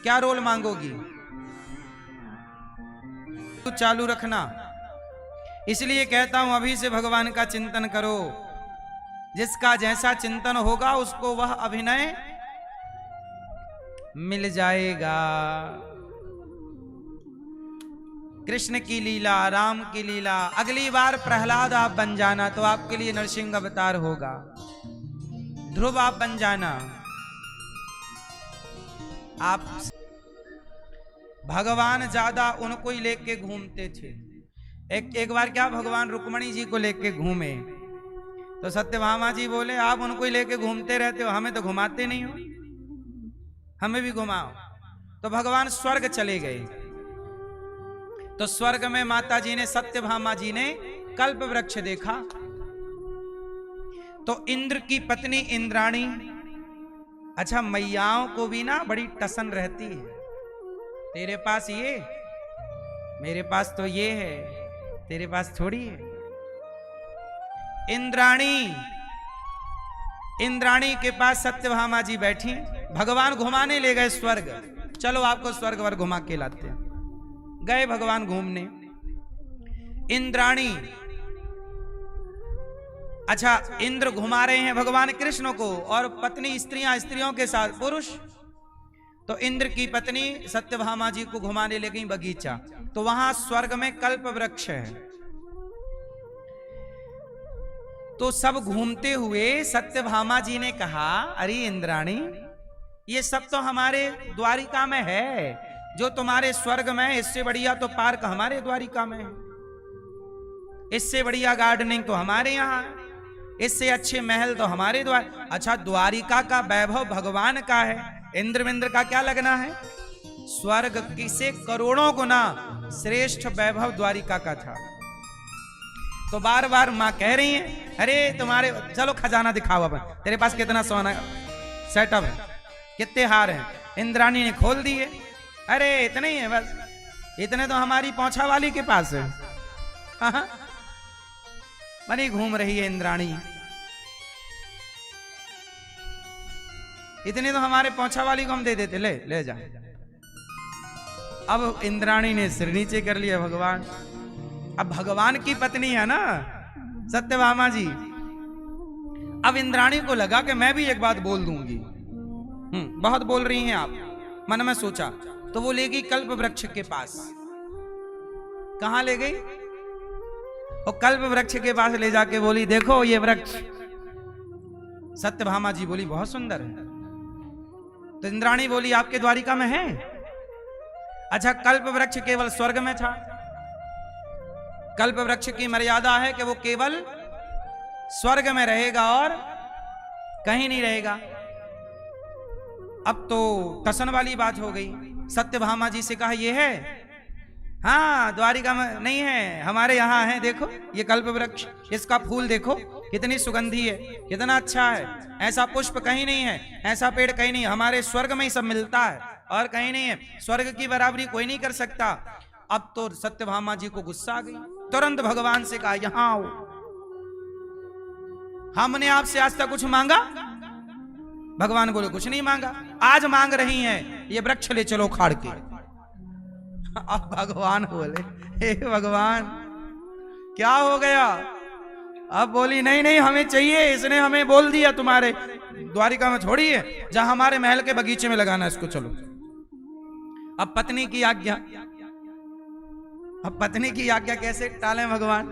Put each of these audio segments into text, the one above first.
क्या रोल मांगोगी? तो चालू रखना। इसलिए कहता हूं अभी से भगवान का चिंतन करो। जिसका जैसा चिंतन होगा उसको वह अभिनय मिल जाएगा। कृष्ण की लीला, राम की लीला। अगली बार प्रहलाद आप बन जाना तो आपके लिए नरसिंह अवतार होगा। ध्रुव आप बन जाना। आप भगवान ज्यादा उनको ही लेके घूमते थे। एक बार क्या, भगवान रुक्मणी जी को लेके घूमे तो सत्यभामा जी बोले आप उनको ही लेके घूमते रहते हो, हमें तो घुमाते नहीं हो, हमें भी घुमाओ। तो भगवान स्वर्ग चले गए। तो स्वर्ग में माता जी ने, सत्यभामा जी ने कल्प वृक्ष देखा। तो इंद्र की पत्नी इंद्राणी, अच्छा मैयाओं को भी ना बड़ी टसन रहती है। तेरे पास ये, मेरे पास तो ये है, तेरे पास थोड़ी है। इंद्राणी के पास सत्यभामा जी बैठी। भगवान घुमाने ले गए स्वर्ग। चलो आपको स्वर्ग वर घुमा के लाते हैं। गए भगवान घूमने। इंद्राणी, अच्छा इंद्र घुमा रहे हैं भगवान कृष्ण को और पत्नी स्त्रियों के साथ पुरुष। तो इंद्र की पत्नी सत्यभामा जी को घुमाने ले गई बगीचा। तो वहां स्वर्ग में कल्प वृक्ष है। तो सब घूमते हुए सत्यभामा जी ने कहा अरे इंद्राणी, ये सब तो हमारे द्वारिका में है। जो तुम्हारे स्वर्ग में है इससे बढ़िया तो पार्क हमारे द्वारिका में है, इससे बढ़िया गार्डनिंग तो हमारे यहाँ है, इससे अच्छे महल तो हमारे द्वार। अच्छा द्वारिका का वैभव भगवान का है, इंद्र का क्या लगना है? स्वर्ग की से करोड़ों गुना श्रेष्ठ वैभव द्वारिका का था। तो बार बार मां कह रही है अरे तुम्हारे, चलो खजाना दिखाओ अपन, तेरे पास कितना सोना सेटअप है, कितने हार हैं। इंद्राणी ने खोल दिए। अरे इतने ही है बस, इतने तो हमारी पौछा वाली के पास है। बनी घूम रही है इंद्राणी, इतने तो हमारे पौछा वाली को हम दे देते, ले जा। अब इंद्राणी ने सिर नीचे कर लिया। भगवान, अब भगवान की पत्नी है ना सत्यभामा जी। अब इंद्राणी को लगा कि मैं भी एक बात बोल दूंगी। बहुत बोल रही हैं आप, मन में सोचा। तो वो ले गई कल्प वृक्ष के पास। कहां ले गई? और कल्प वृक्ष के पास ले जाके बोली देखो ये वृक्ष। सत्यभामा जी बोली बहुत सुंदर है। तो इंद्राणी बोली आपके द्वारिका में है? अच्छा कल्प वृक्ष केवल स्वर्ग में था। कल्प वृक्ष की मर्यादा है कि वो केवल स्वर्ग में रहेगा और कहीं नहीं रहेगा। अब तो टसन वाली बात हो गई। सत्यभामा जी से कहा ये है? हाँ द्वारिका में नहीं है, हमारे यहाँ है। देखो ये कल्प वृक्ष, इसका फूल देखो कितनी सुगंधी है, कितना अच्छा है। ऐसा पुष्प कहीं नहीं है, ऐसा पेड़ कहीं नहीं, हमारे स्वर्ग में ही सब मिलता है और कहीं नहीं है। स्वर्ग की बराबरी कोई नहीं कर सकता। अब तो सत्यभामा जी को गुस्सा आ गई। तुरंत भगवान से कहा यहां आओ, हमने आपसे आज तक कुछ मांगा? भगवान बोले कुछ नहीं मांगा, आज मांग रही हैं ये वृक्ष ले चलो उखाड़ के। अब भगवान बोले हे भगवान क्या हो गया? अब बोली नहीं नहीं हमें चाहिए, इसने हमें बोल दिया तुम्हारे द्वारिका में थोड़ी है, जहां हमारे महल के बगीचे में लगाना इसको, चलो। अब पत्नी की आज्ञा, अब पत्नी की आज्ञा कैसे टालें भगवान?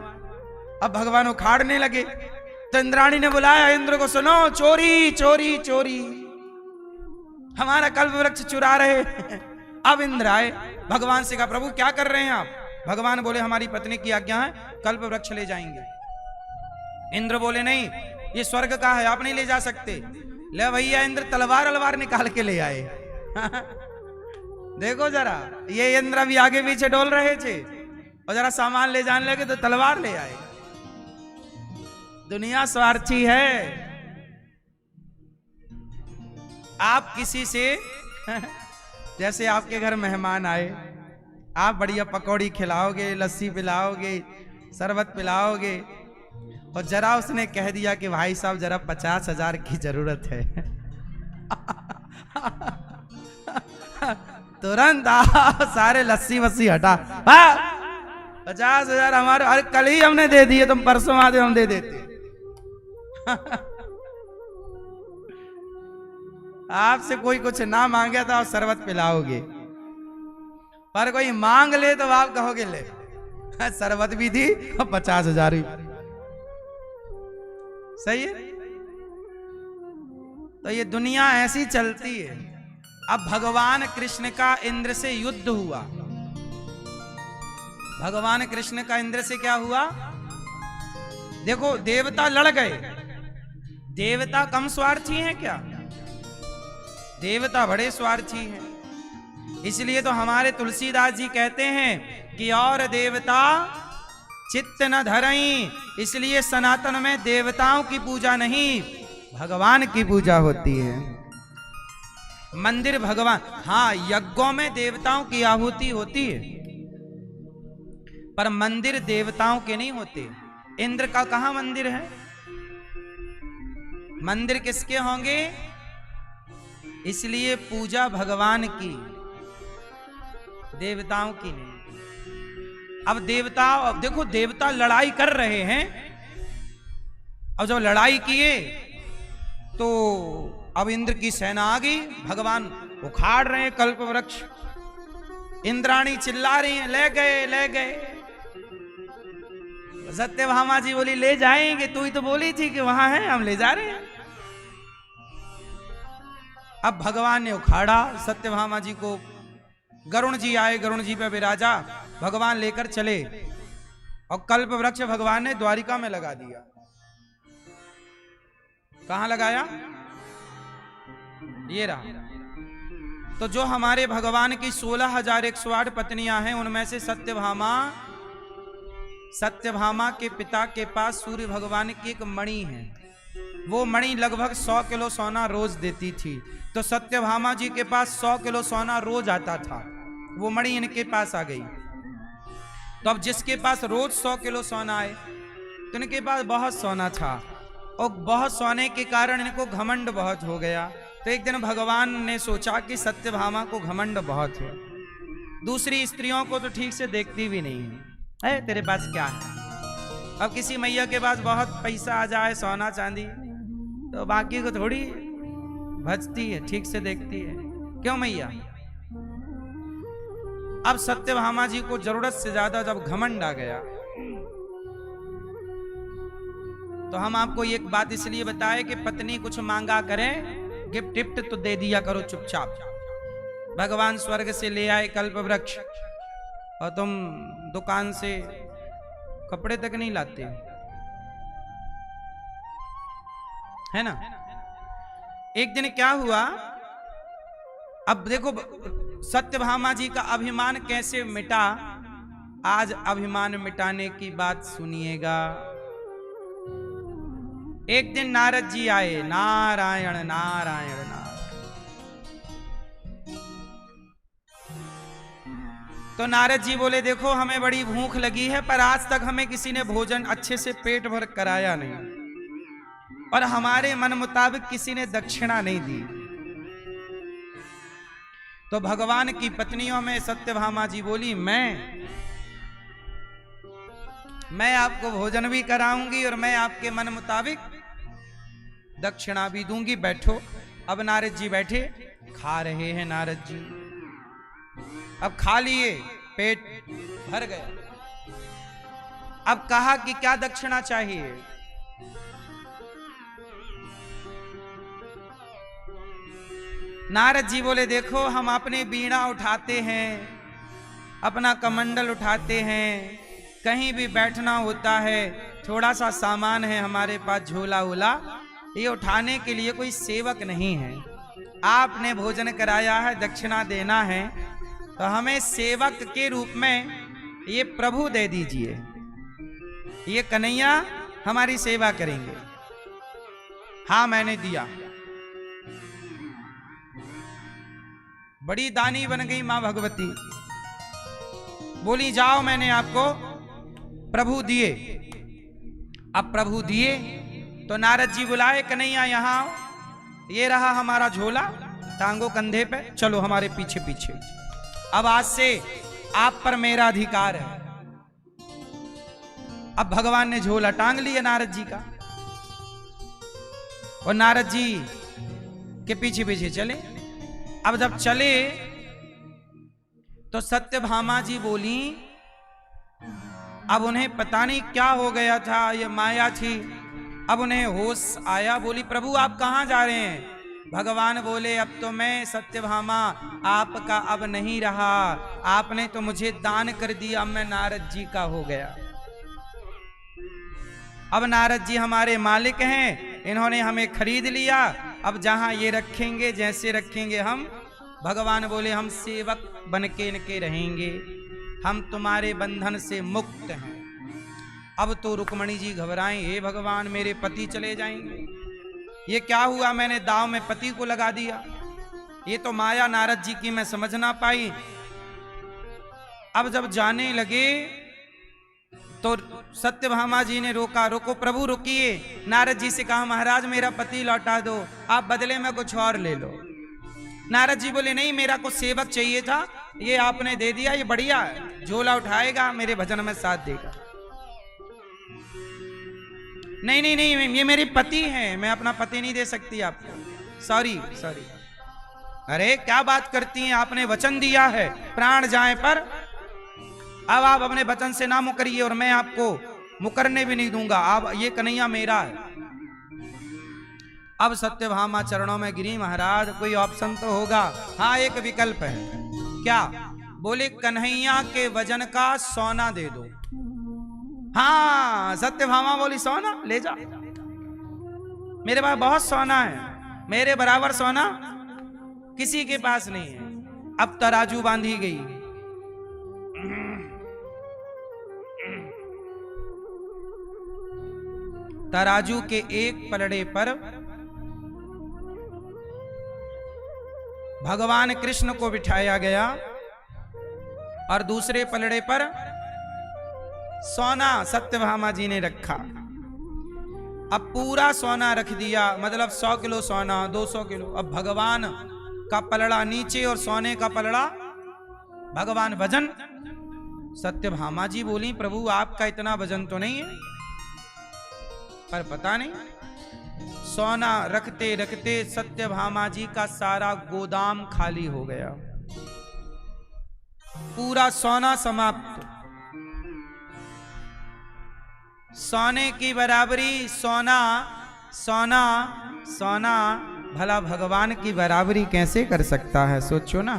अब भगवान उखाड़ने लगे। तो इंद्राणी ने बुलाया इंद्र को, सुनो चोरी चोरी चोरी, हमारा कल्प वृक्ष चुरा रहे। अब इंद्र आए, भगवान से कहा प्रभु क्या कर रहे हैं आप? भगवान बोले हमारी पत्नी की आज्ञा है, कल्प वृक्ष ले जाएंगे। इंद्र बोले नहीं ये स्वर्ग का है, आप नहीं ले जा सकते। ले भैया इंद्र तलवार अलवार निकाल के ले आए। देखो जरा, ये इंद्र अभी आगे पीछे डोल रहे थे और जरा सामान ले जाने लगे तो तलवार ले आए। दुनिया स्वार्थी है। आप किसी से जैसे आपके घर मेहमान आए, आप बढ़िया पकौड़ी खिलाओगे, लस्सी पिलाओगे, शरबत पिलाओगे, और जरा उसने कह दिया कि भाई साहब जरा 50,000 की जरूरत है। तुरंत सारे लस्सी वस्सी हटा। 50,000 हमारे, अरे कल ही हमने दे दिए, तुम परसों आते हम दे देते। आपसे कोई कुछ ना मांगे तो आप शरबत पिलाओगे, पर कोई मांग ले तो आप कहोगे ले शरबत भी दी और 50,000 भी। सही है। तो ये दुनिया ऐसी चलती है। अब भगवान कृष्ण का इंद्र से युद्ध हुआ। भगवान कृष्ण का इंद्र से क्या हुआ? देखो देवता लड़ गए। देवता कम स्वार्थी हैं क्या? देवता बड़े स्वार्थी हैं। इसलिए तो हमारे तुलसीदास जी कहते हैं कि और देवता चित्त न धरई। इसलिए सनातन में देवताओं की पूजा नहीं, भगवान की पूजा होती है। मंदिर भगवान, हाँ यज्ञों में देवताओं की आहुति होती है, पर मंदिर देवताओं के नहीं होते। इंद्र का कहां मंदिर है? मंदिर किसके होंगे? इसलिए पूजा भगवान की, देवताओं की नहीं। अब देवता, अब देखो देवता लड़ाई कर रहे हैं। अब जब लड़ाई किए तो अब इंद्र की सेना आ गई। भगवान उखाड़ रहे हैं कल्प वृक्ष। इंद्राणी चिल्ला रही हैं, ले गए ले गए। सत्यभामा जी बोली ले जाएंगे, तू ही तो बोली थी कि वहां है, हम ले जा रहे हैं। अब भगवान ने उखाड़ा सत्यभामा जी को। गरुण जी आए, गरुण जी पे विराजा, भगवान लेकर चले और कल्प वृक्ष भगवान ने द्वारिका में लगा दिया। कहां लगाया? ये रहा। तो जो हमारे भगवान की 16,108 पत्नियां हैं, उनमें से सत्यभामा के पिता के पास सूर्य भगवान की एक मणि है। वो मणि लगभग 100 किलो सोना रोज देती थी। तो सत्यभामा जी के पास 100 किलो सोना रोज आता था। वो मणि इनके पास आ गई। तो अब जिसके पास रोज 100 किलो सोना आए, तो इनके पास बहुत सोना था, और बहुत सोने के कारण इनको घमंड बहुत हो गया। तो एक दिन भगवान ने सोचा कि सत्यभामा को घमंड बहुत है, दूसरी स्त्रियों को तो ठीक से देखती भी नहीं है, तेरे पास क्या है? अब किसी मैया के पास बहुत पैसा आ जाए, सोना चांदी, तो बाकी को थोड़ी भजती है, ठीक से देखती है। क्यों मैया? अब सत्यभामा जी को जरूरत से ज्यादा जब घमंड आ गया, तो हम आपको एक बात इसलिए बताए कि पत्नी कुछ मांगा करे, गिफ्ट टिप्ट तो दे दिया करो चुपचाप। भगवान स्वर्ग से ले आए कल्प वृक्ष, और तुम दुकान से कपड़े तक नहीं लाते, है ना? एक दिन क्या हुआ? अब देखो सत्यभामा जी का अभिमान कैसे मिटा। आज अभिमान मिटाने की बात सुनिएगा। एक दिन नारद जी आए, नारायण नारायण नारायण। तो नारद जी बोले देखो हमें बड़ी भूख लगी है, पर आज तक हमें किसी ने भोजन अच्छे से पेट भर कराया नहीं, और हमारे मन मुताबिक किसी ने दक्षिणा नहीं दी। तो भगवान की पत्नियों में सत्यभामा जी बोली मैं आपको भोजन भी कराऊंगी और मैं आपके मन मुताबिक दक्षिणा भी दूंगी, बैठो। अब नारद जी बैठे, खा रहे हैं नारद जी। अब खा लिए, पेट भर गया। अब कहा कि क्या दक्षिणा चाहिए? नारद जी बोले देखो हम अपने बीणा उठाते हैं, अपना कमंडल उठाते हैं, कहीं भी बैठना होता है, थोड़ा सा सामान है हमारे पास, झोला वोला, ये उठाने के लिए कोई सेवक नहीं है। आपने भोजन कराया है, दक्षिणा देना है, तो हमें सेवक के रूप में ये प्रभु दे दीजिए, ये कन्हैया हमारी सेवा करेंगे। हाँ मैंने दिया। बड़ी दानी बन गई मां भगवती, बोली जाओ मैंने आपको प्रभु दिए। अब प्रभु दिए तो नारद जी बुलाए, कन्हैया यहाँ आओ, ये रहा हमारा झोला, टांगो कंधे पे, चलो हमारे पीछे पीछे। अब आज से आप पर मेरा अधिकार है। अब भगवान ने झोला टांग लिया नारद जी का, और नारद जी के पीछे पीछे चले। अब जब चले तो सत्यभामा जी बोली, अब उन्हें पता नहीं क्या हो गया था, ये माया थी। अब उन्हें होश आया, बोली प्रभु आप कहां जा रहे हैं? भगवान बोले अब तो मैं सत्यभामा आपका अब नहीं रहा, आपने तो मुझे दान कर दिया, अब मैं नारद जी का हो गया। अब नारद जी हमारे मालिक हैं, इन्होंने हमें खरीद लिया, अब जहां ये रखेंगे जैसे रखेंगे हम। भगवान बोले हम सेवक बन के इनके रहेंगे, हम तुम्हारे बंधन से मुक्त हैं। अब तो रुक्मणी जी घबराएं, हे भगवान मेरे पति चले जाएंगे, ये क्या हुआ, मैंने दाव में पति को लगा दिया। ये तो माया नारद जी की मैं समझ ना पाई। अब जब जाने लगे तो सत्यभामा जी ने रोका, रोको प्रभु रुकिए। नारद जी से कहा महाराज मेरा पति लौटा दो, आप बदले में कुछ और ले लो। नारद जी बोले नहीं, मेरा कुछ सेवक चाहिए था, ये आपने दे दिया, ये बढ़िया है, झोला उठाएगा, मेरे भजन में साथ देगा। नहीं नहीं नहीं, ये मेरे पति हैं, मैं अपना पति नहीं दे सकती आपको, सॉरी सॉरी। अरे क्या बात करती हैं, आपने वचन दिया है प्राण जाए पर, अब आप अपने वचन से ना मुकरिए और मैं आपको मुकरने भी नहीं दूंगा, आप ये कन्हैया मेरा है। अब सत्यभामा चरणों में गिरी, महाराज कोई ऑप्शन तो होगा। हाँ एक विकल्प है। क्या? बोले कन्हैया के वजन का सोना दे दो। हाँ सत्यभामा बोली सोना ले जा, मेरे पास बहुत सोना है, मेरे बराबर सोना किसी के पास नहीं है। अब तराजू बांधी गई, तराजू के एक पलड़े पर भगवान कृष्ण को बिठाया गया और दूसरे पलड़े पर सोना सत्यभामा जी ने रखा। अब पूरा सोना रख दिया, मतलब 100 किलो सोना, 200 किलो। अब भगवान का पलड़ा नीचे और सोने का पलड़ा भगवान वजन। सत्यभामा जी बोली प्रभु आपका इतना वजन तो नहीं है, पर पता नहीं सोना रखते रखते सत्यभामा जी का सारा गोदाम खाली हो गया, पूरा सोना समाप्त। सोने की बराबरी सोना, सोना सोना भला भगवान की बराबरी कैसे कर सकता है, सोचो ना।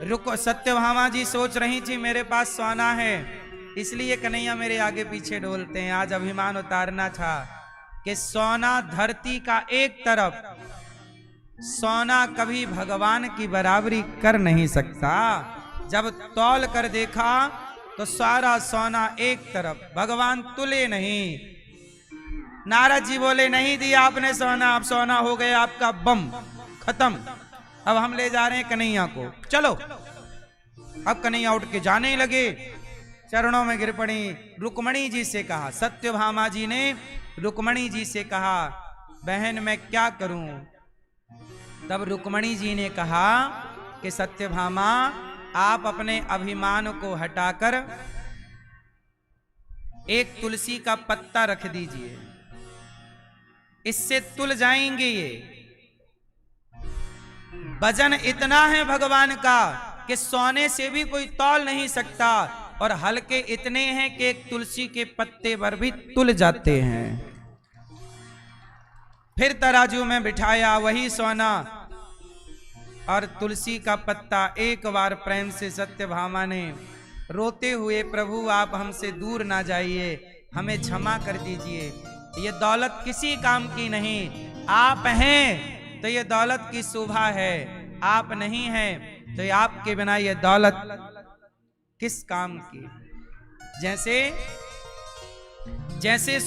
रुको, सत्यभामा जी सोच रही थी मेरे पास सोना है इसलिए कन्हैया मेरे आगे पीछे डोलते हैं। आज अभिमान उतारना था कि सोना धरती का एक तरफ, सोना कभी भगवान की बराबरी कर नहीं सकता। जब तौल कर देखा तो सारा सोना एक तरफ, भगवान तुले नहीं। नारद जी बोले नहीं दिया आपने सोना, अब सोना हो गया आपका बम, खत्म। अब हम ले जा रहे हैं कन्हैया को, चलो। अब कन्हैया उठ के जाने लगे, चरणों में गिर पड़ी। रुक्मणी जी से कहा, सत्यभामा जी ने रुक्मणी जी से कहा बहन मैं क्या करूं। तब रुक्मणी जी ने कहा कि सत्यभामा आप अपने अभिमान को हटाकर एक तुलसी का पत्ता रख दीजिए, इससे तुल जाएंगे ये। वजन इतना है भगवान का कि सोने से भी कोई तौल नहीं सकता, और हल्के इतने हैं कि एक तुलसी के पत्ते पर भी तुल जाते हैं। फिर तराजू में बिठाया वही सोना और तुलसी का पत्ता। एक बार प्रेम से सत्यभामा ने रोते हुए, प्रभु आप हमसे दूर ना जाइए, हमें क्षमा कर दीजिए, ये दौलत किसी काम की नहीं, आप हैं तो ये दौलत की शोभा है, आप नहीं हैं तो आपके बिना ये दौलत किस काम की। जैसे जैसे